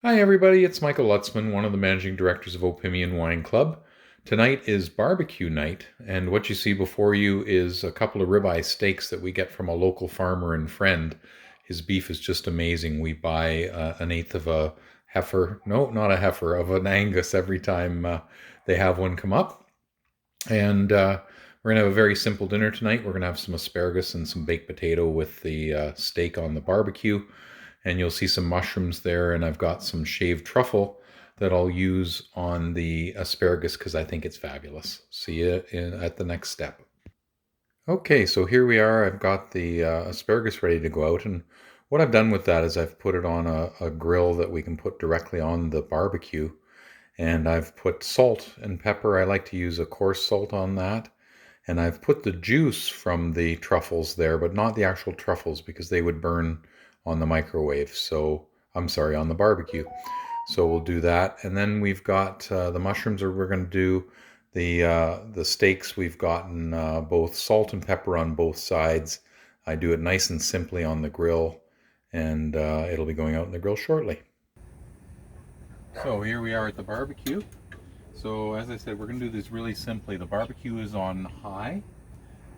Hi, everybody. It's Michael Lutzmann, one of the managing directors of Opimian Wine Club. Tonight is barbecue night, and what you see before you is a couple of ribeye steaks that we get from a local farmer and friend. His beef is just amazing. We buy an eighth of a heifer, no, not a heifer, of an Angus every time they have one come up. And we're going to have a very simple dinner tonight. We're going to have some asparagus and some baked potato with the steak on the barbecue. And you'll see some mushrooms there. And I've got some shaved truffle that I'll use on the asparagus because I think it's fabulous. See you at the next step. Okay, so here we are. I've got the asparagus ready to go out. And what I've done with that is I've put it on a grill that we can put directly on the barbecue. And I've put salt and pepper. I like to use a coarse salt on that. And I've put the juice from the truffles there, but not the actual truffles because they would burn on the microwave. So I'm sorry, on the barbecue. So we'll do that. And then we've got the mushrooms, or we're going to do the steaks. We've gotten both salt and pepper on both sides. I do it nice and simply on the grill, and it'll be going out in the grill shortly. So here we are at the barbecue. So as I said, we're going to do this really simply. The barbecue is on high,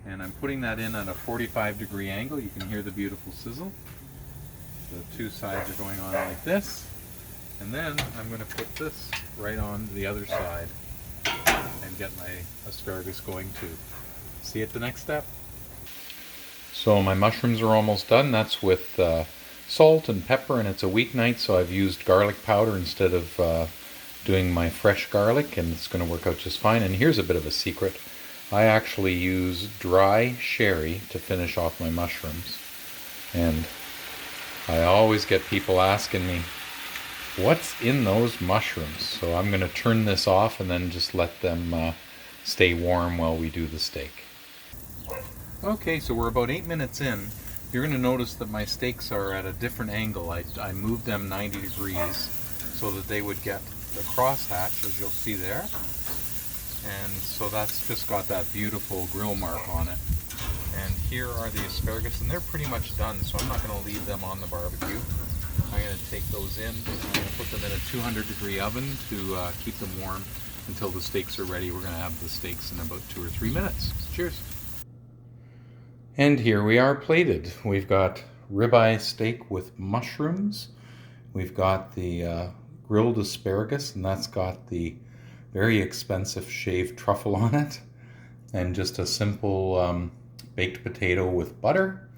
and I'm putting that in at a 45-degree angle. You can hear the beautiful sizzle. The two sides are going on like this. And then I'm going to put this right on the other side and get my asparagus going too. See you at the next step. So my mushrooms are almost done. That's with salt and pepper, and it's a weeknight, so I've used garlic powder instead of doing my fresh garlic, and it's going to work out just fine. And here's a bit of a secret. I actually use dry sherry to finish off my mushrooms. And I always get people asking me, what's in those mushrooms? So I'm going to turn this off and then just let them stay warm while we do the steak. Okay, so we're about 8 minutes in. You're going to notice that my steaks are at a different angle. I moved them 90 degrees so that they would get the crosshatch, as you'll see there. And so that's just got that beautiful grill mark on it. And here are the asparagus, and they're pretty much done, so I'm not going to leave them on the barbecue. I'm going to take those in. I'm going to put them in a 200-degree oven to keep them warm until the steaks are ready. We're going to have the steaks in about 2 or 3 minutes. Cheers. And here we are plated. We've got ribeye steak with mushrooms. We've got the grilled asparagus, and that's got the very expensive shaved truffle on it. And just a simple baked potato with butter.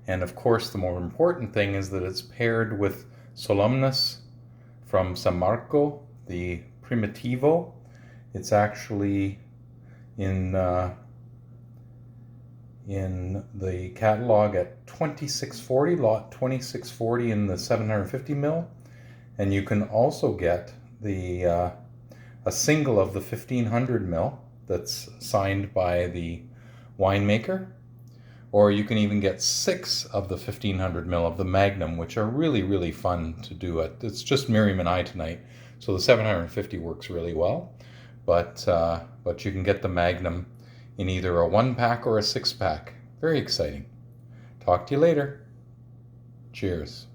And of course, the more important thing is that it's paired with Solemnis from San Marco, the Primitivo. It's actually in the catalog at 2640, lot 2640 in the 750 mil. And you can also get the a single of the 1500 mil that's signed by the winemaker. Or you can even get 6 of the 1500 mil of the Magnum, which are really, really fun to do. It's just Miriam and I tonight, so the 750 works really well. But you can get the Magnum in either a 1-pack or a 6-pack. Very exciting. Talk to you later. Cheers.